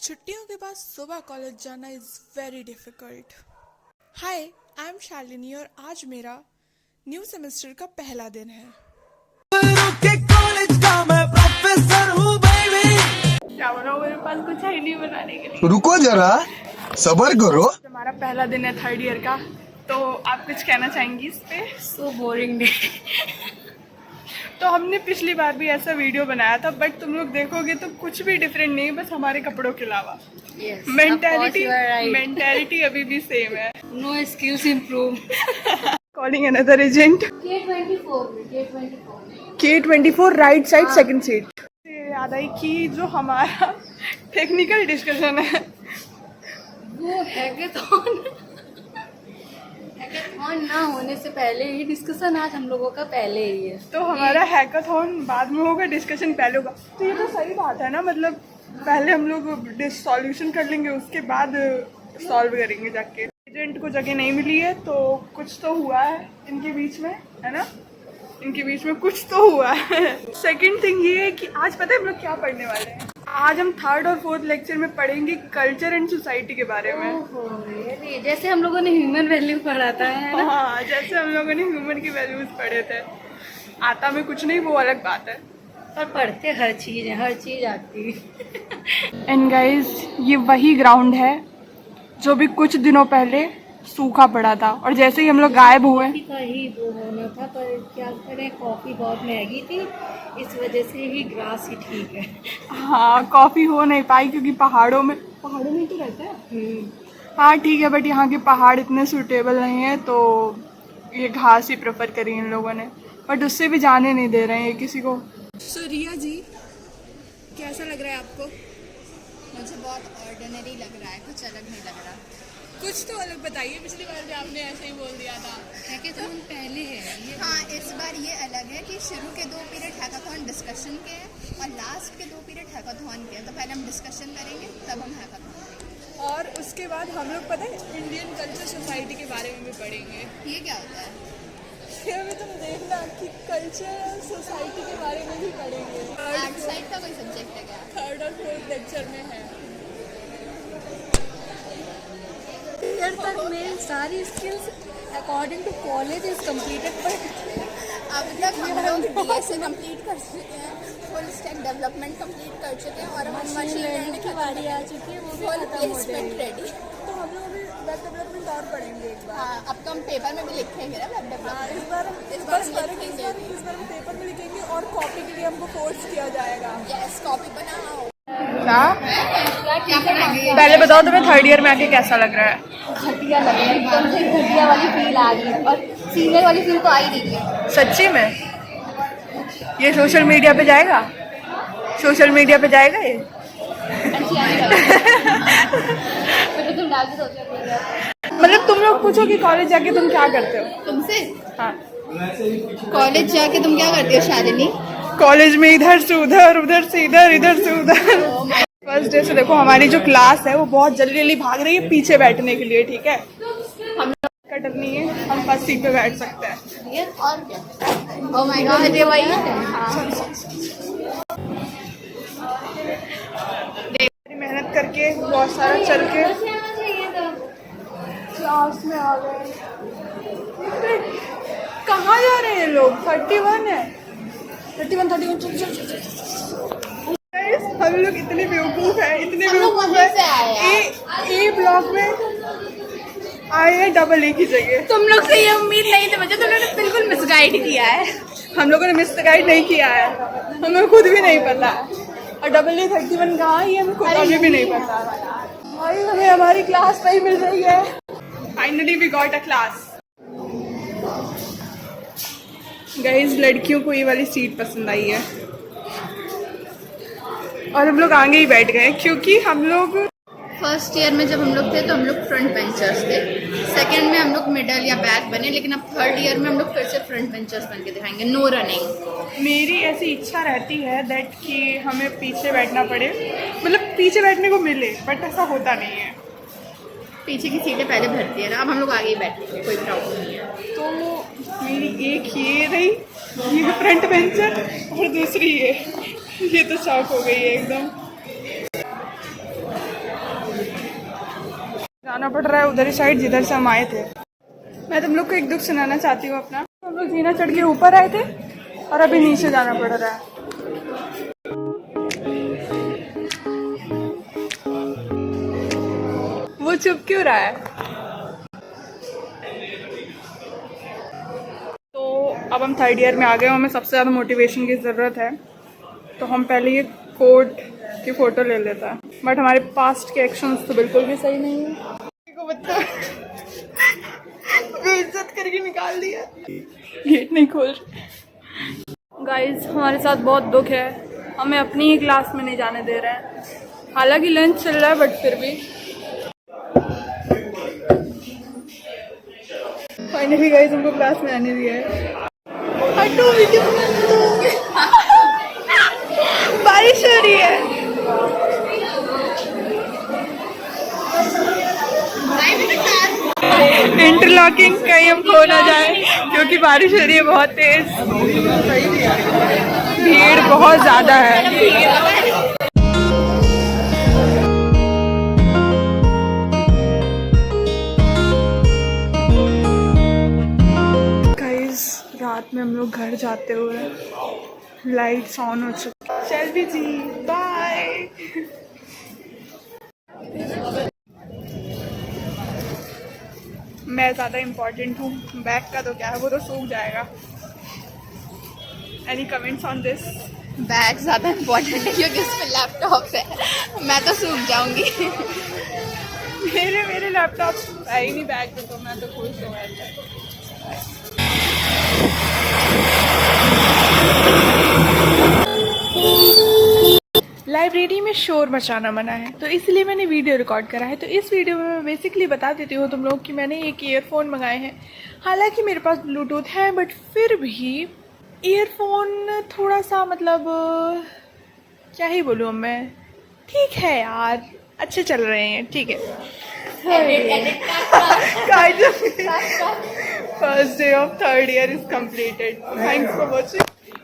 छुट्टियों के बाद सुबह कॉलेज जाना is very difficult. Hi, I am Shalini और आज मेरा न्यू सेमेस्टर का पहला दिन है। क्या बनाऊँ, मेरे पास कुछ है ही नहीं बनाने के लिए। रुको जरा, सबर करो। हमारा पहला दिन है थर्ड ईयर का, तो आप कुछ कहना चाहेंगी इस पे? So boring day. तो हमने पिछली बार भी ऐसा वीडियो बनाया था, बट तुम लोग देखोगे तो कुछ भी डिफरेंट नहीं है, बस हमारे कपड़ों के अलावा। मेंटालिटी अभी भी सेम है। No skills improve. Calling another agent. K24 right side second seat. याद आई कि जो हमारा टेक्निकल डिस्कशन है वो हैकेथॉन ना होने से पहले ही डिस्कशन आज हम लोगों का पहले ही है। तो हमारा हैकाथॉन बाद में होगा, डिस्कशन पहले होगा। तो ये तो सही बात है ना, मतलब पहले हम लोग सॉल्यूशन कर लेंगे, उसके बाद सॉल्व करेंगे जाके। एजेंट को जगह नहीं मिली है तो कुछ तो हुआ है इनके बीच में, है ना? इनके बीच में कुछ तो हुआ है। सेकंड थिंग ये है कि आज पता है हम लोग क्या पढ़ने वाले हैं। आज हम थर्ड और फोर्थ लेक्चर में पढ़ेंगे कल्चर एंड सोसाइटी के बारे में। ओहो, जैसे हम लोगों ने ह्यूमन वैल्यू पढ़ा था, है ना? हाँ, जैसे हम लोगों ने ह्यूमन की वैल्यूज पढ़े थे। आता में कुछ नहीं, वो अलग बात है, पर पढ़ते हर चीज आती है। एंड गाइज, ये वही ग्राउंड है जो भी कुछ दिनों पहले सूखा पड़ा था, और जैसे ही हम लोग गायब हुए। कॉफी का ही वो होना था, पर क्या करें, कॉफी बहुत महंगी थी, इस वजह से ही ग्रास ही ठीक है। हाँ, कॉफी हो नहीं पाई क्योंकि पहाड़ों में तो रहता है। हाँ ठीक है, बट यहाँ के पहाड़ इतने सूटेबल नहीं है, तो ये घास ही प्रेफर करी इन लोगों ने, बट उससे भी जाने नहीं दे रहे हैं किसी को। सो रिया जी, कैसा लग रहा है आपको? मुझे बहुत ऑर्डिनरी लग रहा है, कुछ अलग नहीं लग रहा। कुछ तो अलग बताइए, पिछली बार भी आपने ऐसे ही बोल दिया था। हैकेथॉन पहले है ये। हाँ, इस बार ये अलग है कि शुरू के 2 पीरियड हैकाथॉन डिस्कशन के हैं और लास्ट के 2 पीरियड हैकाथॉन के हैं। तो पहले हम डिस्कशन करेंगे, तब हम हैकाथॉन। और उसके बाद हम लोग पता है इंडियन कल्चर सोसाइटी के बारे में भी पढ़ेंगे। ये क्या होता है? फिर भी तुम देखना कि कल्चर सोसाइटी के बारे में भी पढ़ेंगे। आर्ट साइड का कोई सब्जेक्ट है क्या? थर्ड और फोर्थ लेक्चर में है। ईयर तक मेरी सारी skills according to college is completed, पर अब तक हम लोग DSA कंप्लीट कर चुके हैं, फुल स्टैक डेवलपमेंट कंप्लीट कर चुके हैं, और हम मशीन लर्निंग की बारी आ चुकी है, वो भी फुल खत्म हो प्लेसमेंट जाएगी। रेडी। तो हम लोग अभी वेब डेवलपमेंट और पढ़ेंगे एक बार। हाँ, अब तो हम पेपर में भी लिखेंगे ना वेब डेवलपमेंट। इस बार लिखेंगे भी। इस बार हम पेपर में लिखेंगे और कॉपी के लिए हमको फोर्स किया जाएगा। यस, कॉपी बनाओ। क्या पहले बताओ, तुम्हें थर्ड ईयर में आके कैसा लग रहा है? घटिया लग रहा है, एकदम से घटिया वाली फील आ रही है, और सीनियर वाली फील तो आ ही रही है। सच्ची में ये सोशल मीडिया पे जाएगा? ये तुम डाल के सोचो मतलब तुम लोग पूछो कि कॉलेज जाके तुम क्या करते हो? तुमसे। हाँ, कॉलेज जाके तुम क्या करती हो शालिनी? कॉलेज में इधर से उधर, उधर से इधर, इधर से उधर। फर्स्ट डे से देखो हमारी जो क्लास है वो बहुत जल्दी जल्दी भाग रही है पीछे बैठने के लिए, ठीक है? हम लोग का डर नहीं है, हम फर्स्ट सीट पे बैठ सकते हैं। और क्या? ओह माय गॉड, ये वही है। मेहनत करके बहुत सारा चल के क्लास में आ गए। कहाँ जा रहे हैं लोग? 31 है, 31 हम लोग इतने बेवकूफ है, ए ब्लॉक में आए हैं डबल ए की जगह। तुम लोग से ये उम्मीद नहीं थी मुझे, तुम लोगों ने बिल्कुल मिसगाइड किया है। हम लोगों ने मिसगाइड नहीं किया है, हमें खुद भी नहीं पता। और डबल ए 31 कहाँ है, ये हमें खुद अभी भी नहीं पता। भाई हमें हमारी क्लास नहीं मिल रही है। Finally we got a class. Guys, लड़कियों को ये वाली सीट पसंद आई है और हम लोग आगे ही बैठ गए, क्योंकि हम लोग फर्स्ट ईयर में जब हम लोग थे तो हम लोग फ्रंट बेंचर्स थे, सेकंड में हम लोग मिडल या बैक बने, लेकिन अब थर्ड ईयर में हम लोग फिर से फ्रंट बेंचर्स बन के दिखाएंगे। No running. मेरी ऐसी इच्छा रहती है दैट कि हमें पीछे बैठना पड़े, मतलब पीछे बैठने को मिले, बट ऐसा होता नहीं है। पीछे की सीटें पहले भरती है ना, अब हम लोग आगे ही बैठेंगे, कोई प्रॉब्लम नहीं है। तो मेरी एक ये रही, ये फ्रंट बेंचर, और दूसरी ये तो शॉक हो गई है एकदम। जाना पड़ रहा है उधर ही साइड जिधर से हम आए थे। मैं तुम लोग को एक दुख सुनाना चाहती हूँ अपना। हम लोग जीना चढ़ के ऊपर आए थे और अभी नीचे जाना पड़ रहा है। वो चुप क्यों रहा है? तो अब हम थर्ड ईयर में आ गए, हमें सबसे ज़्यादा मोटिवेशन की ज़रूरत है, तो हम पहले ये कोड की फ़ोटो ले लेता है। बट हमारे पास्ट के एक्शंस तो बिल्कुल भी सही नहीं है। को बता बेइज्जत करके निकाल दिया, गेट नहीं खोल रहे। गाइस हमारे साथ बहुत दुख है, हमें अपनी ही क्लास में नहीं जाने दे रहे हैं। हालांकि लंच चल रहा है बट फिर भी। फाइनली गाइस हमको क्लास में आने दिया है। हटो वीडियो बारिश हो रही है। इंटरलॉकिंग कहीं हम खो ना जाए क्योंकि बारिश हो रही है बहुत तेज, भीड़ बहुत ज़्यादा है। रात में हम लोग घर जाते हुए लाइट्स ऑन हो चुकी। चल जी बाय। मैं ज़्यादा इम्पोर्टेंट हूँ, बैग का तो क्या है वो तो सूख जाएगा। Any comments on this? Bag ज़्यादा इम्पोर्टेंट है क्योंकि इसमें लैपटॉप है, मैं तो सूख जाऊंगी। मेरे लैपटॉप है ही नहीं बैग में, तो मैं तो खुश हूँ। लाइब्रेरी में शोर मचाना मना है, तो इसलिए मैंने वीडियो रिकॉर्ड करा है। तो इस वीडियो में मैं बेसिकली बता देती हूँ तुम लोग कि मैंने एक ईयरफोन मंगाए हैं। हालांकि मेरे पास ब्लूटूथ है बट फिर भी ईयरफोन थोड़ा सा मतलब क्या ही बोलूँ मैं, ठीक है यार, अच्छे चल रहे हैं, ठीक है। First day of third year is completed. Thanks for watching.